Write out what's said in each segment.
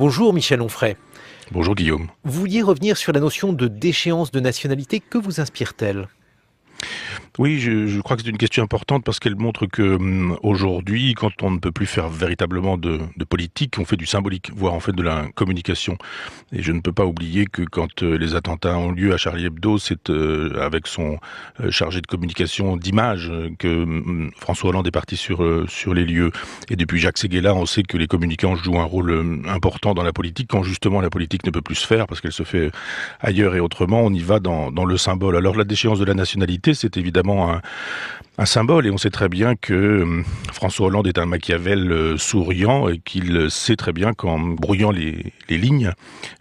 Bonjour Michel Onfray. Bonjour Guillaume. Vous vouliez revenir sur la notion de déchéance de nationalité. Que vous inspire-t-elle ? Oui, je crois que c'est une question importante parce qu'elle montre que aujourd'hui, quand on ne peut plus faire véritablement de politique, on fait du symbolique, voire on fait de la communication. Et je ne peux pas oublier que quand les attentats ont lieu à Charlie Hebdo, c'est avec son chargé de communication d'images que François Hollande est parti sur les lieux. Et depuis Jacques Séguéla, on sait que les communicants jouent un rôle important dans la politique quand justement la politique ne peut plus se faire parce qu'elle se fait ailleurs et autrement. On y va dans le symbole. Alors la déchéance de la nationalité, c'est évidemment un symbole, et on sait très bien que François Hollande est un Machiavel souriant et qu'il sait très bien qu'en brouillant les lignes,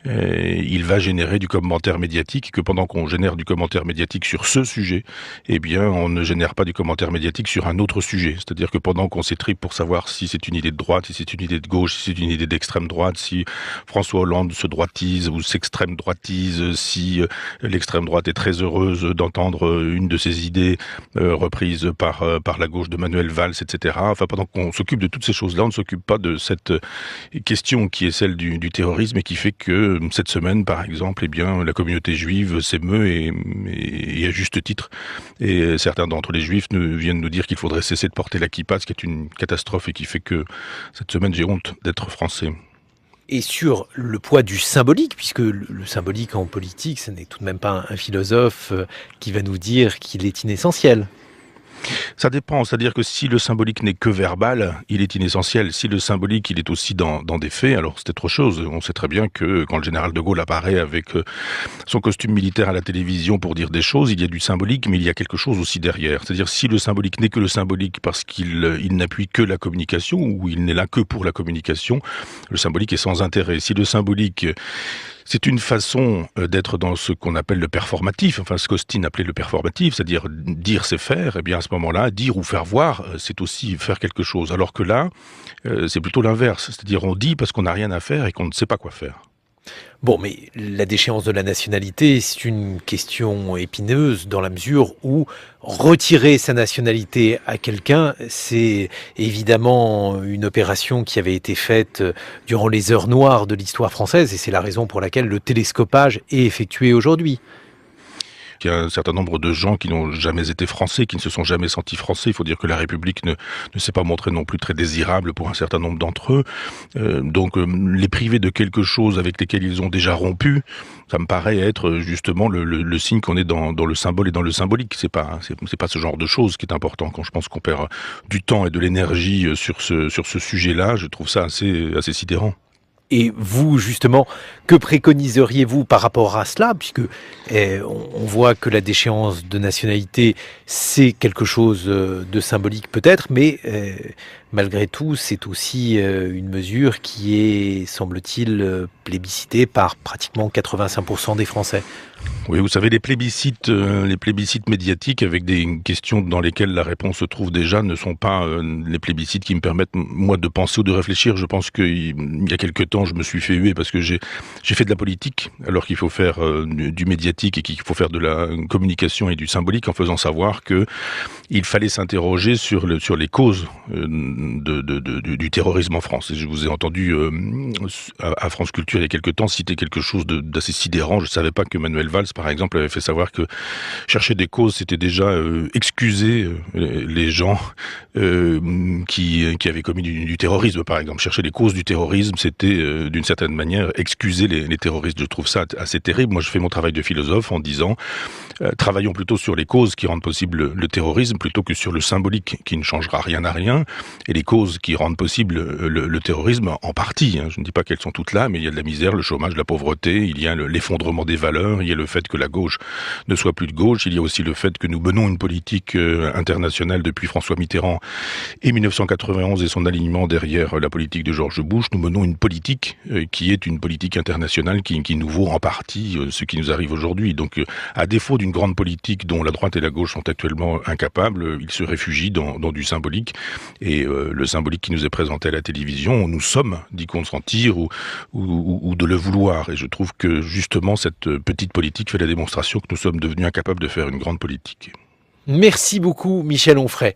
il va générer du commentaire médiatique, et que pendant qu'on génère du commentaire médiatique sur ce sujet, eh bien on ne génère pas du commentaire médiatique sur un autre sujet. C'est-à-dire que pendant qu'on s'étripe pour savoir si c'est une idée de droite, si c'est une idée de gauche, si c'est une idée d'extrême droite, si François Hollande se droitise ou s'extrême droitise, si l'extrême droite est très heureuse d'entendre une de ses idées reprise par la gauche de Manuel Valls, etc. Enfin, pendant qu'on s'occupe de toutes ces choses-là, on ne s'occupe pas de cette question qui est celle du terrorisme et qui fait que cette semaine, par exemple, eh bien, la communauté juive s'émeut et à juste titre. Et certains d'entre les juifs viennent nous dire qu'il faudrait cesser de porter la kippa, ce qui est une catastrophe et qui fait que cette semaine, j'ai honte d'être français. Et sur le poids du symbolique, puisque le symbolique en politique, ce n'est tout de même pas un philosophe qui va nous dire qu'il est inessentiel. Ça dépend, c'est-à-dire que si le symbolique n'est que verbal, il est inessentiel. Si le symbolique, il est aussi dans des faits, alors c'est autre chose. On sait très bien que quand le général de Gaulle apparaît avec son costume militaire à la télévision pour dire des choses, il y a du symbolique, mais il y a quelque chose aussi derrière. C'est-à-dire si le symbolique n'est que le symbolique parce qu'il n'appuie que la communication, ou il n'est là que pour la communication, le symbolique est sans intérêt. Si le symbolique... c'est une façon d'être dans ce qu'on appelle le performatif, enfin ce qu'Austin appelait le performatif, c'est-à-dire dire c'est faire, et bien à ce moment-là, dire ou faire voir, c'est aussi faire quelque chose. Alors que là, c'est plutôt l'inverse, c'est-à-dire on dit parce qu'on n'a rien à faire et qu'on ne sait pas quoi faire. Bon, mais la déchéance de la nationalité, c'est une question épineuse dans la mesure où retirer sa nationalité à quelqu'un, c'est évidemment une opération qui avait été faite durant les heures noires de l'histoire française, et c'est la raison pour laquelle le télescopage est effectué aujourd'hui. Il y a un certain nombre de gens qui n'ont jamais été français, qui ne se sont jamais sentis français. Il faut dire que la République ne s'est pas montrée non plus très désirable pour un certain nombre d'entre eux. Donc les priver de quelque chose avec lesquels ils ont déjà rompu, ça me paraît être justement le signe qu'on est dans le symbole et dans le symbolique. C'est pas ce genre de choses qui est important. Quand je pense qu'on perd du temps et de l'énergie sur ce sujet-là, je trouve ça assez sidérant. Et vous, justement, que préconiseriez-vous par rapport à cela, puisque on voit que la déchéance de nationalité, c'est quelque chose de symbolique peut-être, mais malgré tout, c'est aussi une mesure qui est, semble-t-il, plébiscitée par pratiquement 85% des Français. Oui, vous savez, les plébiscites médiatiques avec des questions dans lesquelles la réponse se trouve déjà ne sont pas les plébiscites qui me permettent, moi, de penser ou de réfléchir. Je pense qu'il y a quelque temps, je me suis fait huer parce que j'ai fait de la politique, alors qu'il faut faire du médiatique et qu'il faut faire de la communication et du symbolique, en faisant savoir que il fallait s'interroger sur les causes du terrorisme en France. Et je vous ai entendu à France Culture il y a quelque temps citer quelque chose d'assez sidérant. Je ne savais pas que Manuel Valls, par exemple, avait fait savoir que chercher des causes, c'était déjà excuser les gens qui avaient commis du terrorisme, par exemple. Chercher les causes du terrorisme, c'était d'une certaine manière excuser les terroristes. Je trouve ça assez terrible. Moi, je fais mon travail de philosophe en disant travaillons plutôt sur les causes qui rendent possible le terrorisme plutôt que sur le symbolique qui ne changera rien à rien. Et les causes qui rendent possible le terrorisme, en partie, je ne dis pas qu'elles sont toutes là, mais il y a de la misère, le chômage, la pauvreté, il y a l'effondrement des valeurs, il y a le fait que la gauche ne soit plus de gauche, il y a aussi le fait que nous menons une politique internationale depuis François Mitterrand et 1991 et son alignement derrière la politique de George Bush. Nous menons une politique qui est une politique internationale qui nous vaut en partie ce qui nous arrive aujourd'hui. Donc à défaut d'une grande politique dont la droite et la gauche sont actuellement incapables, ils se réfugient dans du symbolique. Et le symbolique qui nous est présenté à la télévision, nous sommes d'y consentir ou de le vouloir. Et je trouve que justement cette petite politique fait la démonstration que nous sommes devenus incapables de faire une grande politique. Merci beaucoup Michel Onfray.